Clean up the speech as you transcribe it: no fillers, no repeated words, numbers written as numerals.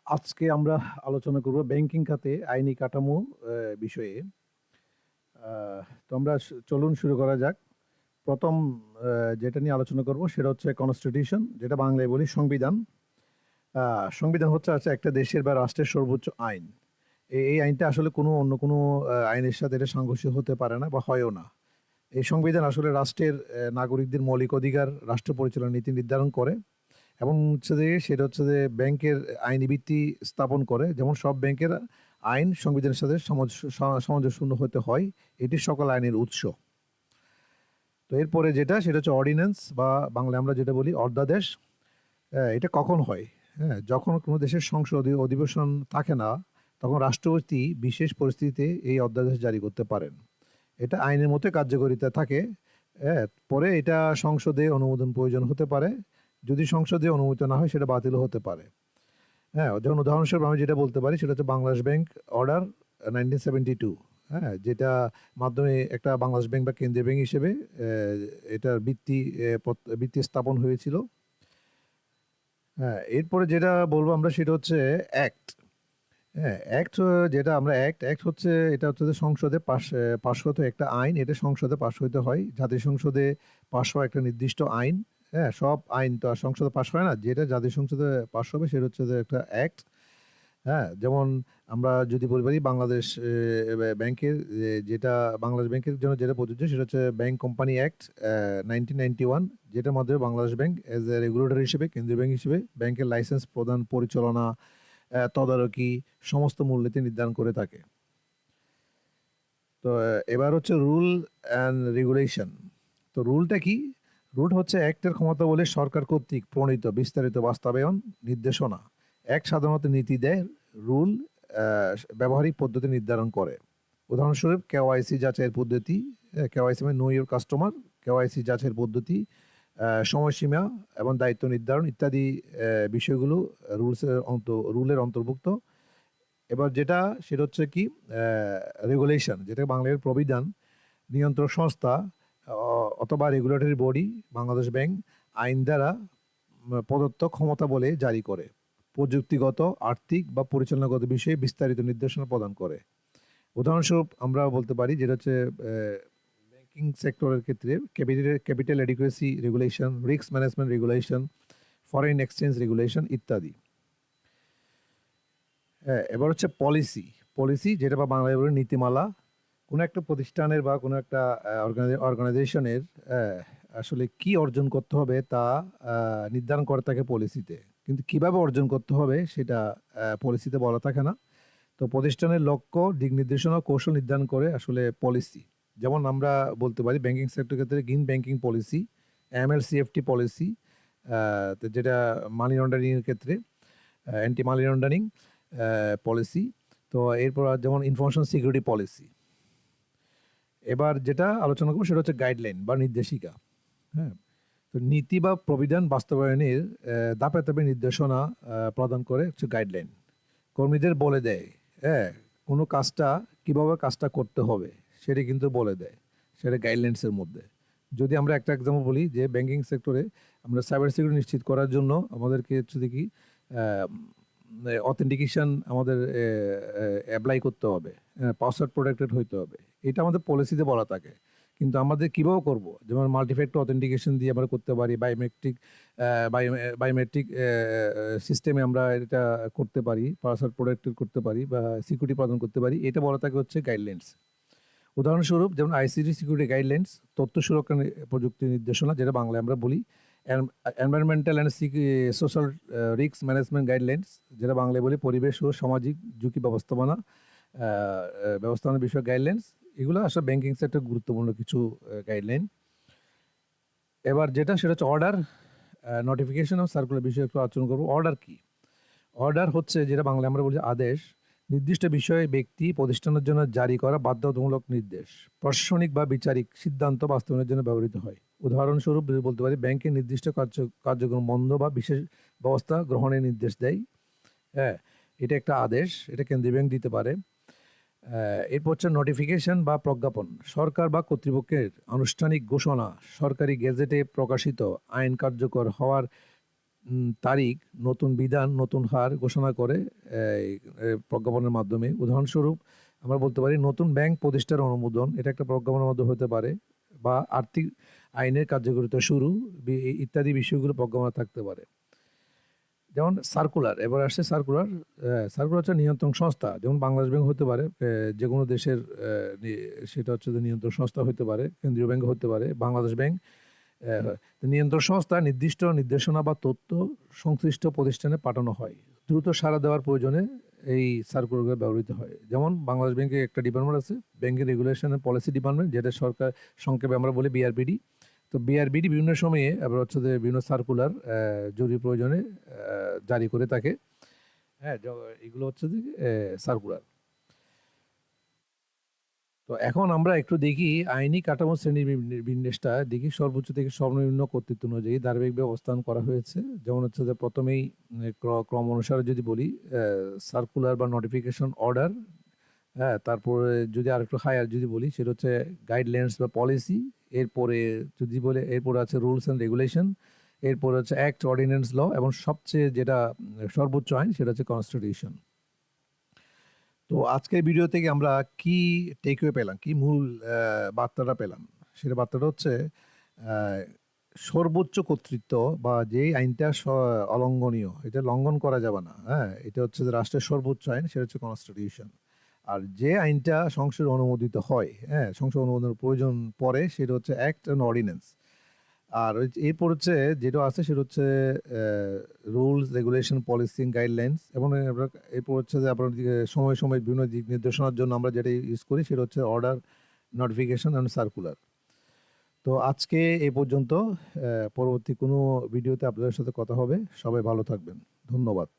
আজকে আমরা আলোচনা করব ব্যাংকিং খাতে আইনি কাঠামো বিষয়ে। তো আমরা চলুন শুরু করা যাক। প্রথম যেটা নিয়ে আলোচনা করব সেটা হচ্ছে কনস্টিটিউশন, যেটা বাংলায় বলি সংবিধান। সংবিধান হচ্ছে একটা দেশের বা রাষ্ট্রের সর্বোচ্চ আইন। এই আইনটা আসলে অন্য কোনো আইনের সাথে এটা সাংঘর্ষিক হতে পারে না বা হয়ও না। এই সংবিধান আসলে রাষ্ট্রের নাগরিকদের মৌলিক অধিকার, রাষ্ট্র পরিচালনার নীতি নির্ধারণ করে এবং সেটা হচ্ছে যে ব্যাংকের আইনি ভিত্তি স্থাপন করে। যেমন সব ব্যাংকের আইন সংবিধানের সাথে সামঞ্জস্যপূর্ণ হতে হয়। এটি সকল আইনের উৎস। তো এরপরে সেটা হচ্ছে অর্ডিন্যান্স বা বাংলায় আমরা যেটা বলি অধ্যাদেশ। এটা কখন হয়? হ্যাঁ, যখন কোনো দেশের সংসদীয় অধিবেশন থাকে না, তখন রাষ্ট্রপতি বিশেষ পরিস্থিতিতে এই অধ্যাদেশ জারি করতে পারেন। এটা আইনের মতো কার্যকারিতা থাকে। হ্যাঁ, পরে এটা সংসদে অনুমোদন প্রয়োজন হতে পারে। যদি সংসদে অনুমোদিত না হয় সেটা বাতিলও হতে পারে। হ্যাঁ, যেমন উদাহরণস্বরূপ আমি যেটা বলতে পারি সেটা হচ্ছে বাংলাদেশ ব্যাংক অর্ডার 1972। হ্যাঁ, যেটা মাধ্যমে একটা বাংলাদেশ ব্যাংক বা কেন্দ্রীয় ব্যাংক হিসেবে এটার ভিত্তি স্থাপন হয়েছিল। হ্যাঁ, এরপরে যেটা বলবো আমরা সেটা হচ্ছে অ্যাক্ট। হ্যাঁ, অ্যাক্ট যেটা আমরা অ্যাক্ট হচ্ছে এটা হচ্ছে যে সংসদে পাশ হতে একটা আইন। এটা সংসদে পাশ হইতে হয়। জাতীয় সংসদে পাশ হওয়া একটা নির্দিষ্ট আইন। হ্যাঁ, সব আইন তো আর সংসদে পাশ হয় না। যেটা জাতীয় সংসদে পাশ হবে সেটা হচ্ছে যে একটা অ্যাক্ট। হ্যাঁ, যেমন আমরা যদি বলতে পারি বাংলাদেশ ব্যাংকের যেটা বাংলাদেশ ব্যাংকের জন্য যেটা প্রযোজ্য সেটা হচ্ছে ব্যাংক কোম্পানি অ্যাক্ট 1991, যেটার মাধ্যমে Bangladesh bank as a regulator হিসেবে, কেন্দ্রীয় ব্যাংক হিসেবে ব্যাংকের লাইসেন্স প্রদান, পরিচালনা, তদারকি সমস্ত মূলনীতি নির্ধারণ করে থাকে। তো এবার হচ্ছে রুল অ্যান্ড রেগুলেশন। তো রুলটা কি? রুল হচ্ছে অ্যাক্টের ক্ষমতা বলে সরকার কর্তৃক প্রণীত বিস্তারিত বাস্তবায়ন নির্দেশনা। অ্যাক্ট সাধারণত নীতি দেয়, রুল ব্যবহারিক পদ্ধতি নির্ধারণ করে। উদাহরণস্বরূপ কেওয়াইসি যাচাইয়ের পদ্ধতি, কেওয়াইসি মানে নো ইউর কাস্টমার, কেওয়াইসি যাচাইয়ের পদ্ধতি, সময়সীমা এবং দায়িত্ব নির্ধারণ ইত্যাদি বিষয়গুলো রুলের অন্তর্ভুক্ত। এবার সেটা হচ্ছে কি রেগুলেশন, যেটা বাংলার প্রবিধান, নিয়ন্ত্রক সংস্থা অথবা রেগুলেটরি বডি বাংলাদেশ ব্যাংক আইন দ্বারা প্রদত্ত ক্ষমতা বলে জারি করে প্রযুক্তিগত, আর্থিক বা পরিচালনাগত বিষয়ে বিস্তারিত নির্দেশনা প্রদান করে। উদাহরণস্বরূপ আমরা বলতে পারি যেটা হচ্ছে ব্যাংকিং সেক্টরের ক্ষেত্রে capital adequacy regulation, risk management regulation, foreign exchange regulation ইত্যাদি। হ্যাঁ, এবার হচ্ছে পলিসি। পলিসি যেটা বা বাংলায় বলে নীতিমালা। কোনো একটা প্রতিষ্ঠানের বা কোনো একটা অর্গানাইজেশনের আসলে কি অর্জন করতে হবে তা নির্ধারণ করে থাকে পলিসিতে। কিন্তু কিভাবে অর্জন করতে হবে সেটা পলিসিতে বলা থাকে না। তো প্রতিষ্ঠানের লক্ষ্য, দিক নির্দেশনা, কৌশল নির্ধারণ করে আসলে পলিসি। যেমন আমরা বলতে পারি ব্যাংকিং সেক্টর ক্ষেত্রে green banking policy, MLCFT policy, তো যেটা মানি লন্ডারিং এর ক্ষেত্রে অ্যান্টি মানি লন্ডারিং পলিসি। তো এরপর যেমন ইনফরমেশন সিকিউরিটি পলিসি। এবার যেটা আলোচনা করবো সেটা হচ্ছে গাইডলাইন বা নির্দেশিকা। হ্যাঁ, তো নীতি বা প্রবিধান বাস্তবায়নের ধাপে ধাপে নির্দেশনা প্রদান করে হচ্ছে গাইডলাইন। কর্মীদের বলে দেয়, হ্যাঁ, কোনো কিভাবে কাজটা করতে হবে সেটা কিন্তু বলে দেয়, সেটা গাইডলাইন্সের মধ্যে। যদি আমরা একটা এক্সাম্পল বলি যে ব্যাংকিং সেক্টরে আমরা সাইবার সিকিউরিটি নিশ্চিত করার জন্য আমাদেরকে হচ্ছে দেখি অথেন্টিকেশন আমাদের অ্যাপ্লাই করতে হবে, পাসওয়ার্ড প্রোটেক্টেড হইতে হবে। এটা আমাদের পলিসিতে বলা থাকে। কিন্তু আমাদের কীভাবে করব? যেমন মাল্টিফ্যাক্টর অথেন্টিকেশন দিয়ে আমরা করতে পারি, বায়োমেট্রিক সিস্টেমে আমরা এটা করতে পারি, পাসওয়ার্ড প্রোটেক্টেড করতে পারি বা সিকিউরিটি প্রদান করতে পারি। এটা বলা থাকে হচ্ছে গাইডলাইন্স। উদাহরণস্বরূপ যেমন আইসিটি সিকিউরিটি গাইডলাইন্স, তথ্য সুরক্ষা প্রযুক্তি নির্দেশনা যেটা বাংলায় আমরা বলি, environmental and social risk management guidelines যেটা বাংলায় বলি, পরিবেশ ও সামাজিক ঝুঁকি ব্যবস্থাপনা বিষয়ক গাইডলাইন্স। এগুলো আসলে ব্যাংকিং সেক্টর গুরুত্বপূর্ণ কিছু গাইডলাইন। এবার সেটা হচ্ছে অর্ডার, নোটিফিকেশন ও সার্কুলার বিষয়ে একটু আলোচনা করবো। অর্ডার কি? অর্ডার হচ্ছে যেটা বাংলায় আমরা বলি আদেশ, নির্দিষ্ট বিষয়ে ব্যক্তি প্রতিষ্ঠানের জন্য জারি করা বাধ্যতামূলক নির্দেশ, প্রশাসনিক বা বিচারিক সিদ্ধান্ত বাস্তবায়নের জন্য ব্যবহৃত হয়। উদাহরণস্বরূপ বলতে পারি ব্যাংকের নির্দিষ্ট কার্যক্রম বন্ধ বা বিশেষ ব্যবস্থা গ্রহণের নির্দেশ দেয়। হ্যাঁ, এটা একটা আদেশ, এটা কেন্দ্রীয় ব্যাংক দিতে পারে। এরপর হচ্ছে নোটিফিকেশন বা প্রজ্ঞাপন, সরকার বা কর্তৃপক্ষের আনুষ্ঠানিক ঘোষণা, সরকারি গেজেটে প্রকাশিত আইন কার্যকর হওয়ার তারিখ, নতুন বিধান, নতুন হার ঘোষণা করে এই প্রজ্ঞাপনের মাধ্যমে। উদাহরণস্বরূপ আমরা বলতে পারি নতুন ব্যাংক প্রতিষ্ঠার অনুমোদন, এটা একটা প্রজ্ঞাপনের মাধ্যমে হতে পারে, বা আর্থিক আইনের কার্যকারিতা শুরু ইত্যাদি বিষয়গুলো প্রজ্ঞাপনে থাকতে পারে। যেমন সার্কুলার, এবার আসছে সার্কুলার। সার্কুলার হচ্ছে নিয়ন্ত্রণ সংস্থা, যেমন বাংলাদেশ ব্যাংক হতে পারে, যে কোনো দেশের সেটা হচ্ছে যে নিয়ন্ত্রণ সংস্থা হতে পারে, কেন্দ্রীয় ব্যাংক হতে পারে, বাংলাদেশ ব্যাংক। নিয়ন্ত্রণ সংস্থা নির্দিষ্ট নির্দেশনা বা তথ্য সংশ্লিষ্ট প্রতিষ্ঠানে পাঠানো হয়। দ্রুত সাড়া দেওয়ার প্রয়োজনে এই সার্কুলার ব্যবহৃত হয়। যেমন বাংলাদেশ ব্যাংকে একটা ডিপার্টমেন্ট আছে, ব্যাংকের রেগুলেশন এন্ড পলিসি ডিপার্টমেন্ট, যেটা সরকার সংক্ষেপে আমরা বলি বিআরবিডি। তো বিআরবিডি বিভিন্ন সময়ে আবার হচ্ছে যে বিভিন্ন সার্কুলার জরুরি প্রয়োজনে জারি করে থাকে। হ্যাঁ, এগুলো হচ্ছে যে সার্কুলার। তো এখন আমরা একটু দেখি আইনি কাঠামো শ্রেণী বিন্যাসটা দেখি, সর্বোচ্চ থেকে সর্বনিম্ন কর্তৃত্ব অনুযায়ী ধারাবাহিক অবস্থান করা হয়েছে। যেমন হচ্ছে যে প্রথমেই ক্রম অনুসারে যদি বলি, সার্কুলার বা নোটিফিকেশন অর্ডার। হ্যাঁ, তারপরে যদি আরেকটু হায়ার যদি বলি, সেটা হচ্ছে গাইডলাইন্স বা পলিসি। এরপরে যদি বলে, এরপরে আছে রুলস অ্যান্ড রেগুলেশন। এরপরে হচ্ছে অ্যাক্ট, অর্ডিন্যান্স, ল, এবং সবচেয়ে যেটা সর্বোচ্চ আইন সেটা হচ্ছে কনস্টিটিউশন। তো আজকের ভিডিও থেকে আমরা কি টেকওয়ে পেলাম, কি মূল বার্তাটা পেলাম, সেটা বার্তাটা হচ্ছে আহ, সর্বোচ্চ কর্তৃত্ব বা যেই আইনটা অলঙ্ঘনীয়, এটা লঙ্ঘন করা যাবে না। হ্যাঁ, এটা হচ্ছে যে রাষ্ট্রের সর্বোচ্চ আইন, সেটা হচ্ছে কনস্টিটিউশন। আর যে আইনটা সংসদ অনুমোদিত হয়, হ্যাঁ, সংসদ অনুমোদনের প্রয়োজন পড়ে, সেটা হচ্ছে অ্যাক্ট অ্যান্ড অর্ডিন্যান্স। আর এরপর হচ্ছে যেটা আছে সেটা হচ্ছে রুলস, রেগুলেশন, পলিসি, গাইডলাইন্স। এবং এরপর হচ্ছে যে আপনার সময় সময় বিভিন্ন দিক নির্দেশনার জন্য আমরা যেটা ইউজ করি সেটা হচ্ছে অর্ডার, নোটিফিকেশন অ্যান্ড সার্কুলার। তো আজকে এই পর্যন্ত। পরবর্তী কোনো ভিডিওতে আপনাদের সাথে কথা হবে। সবাই ভালো থাকবেন। ধন্যবাদ।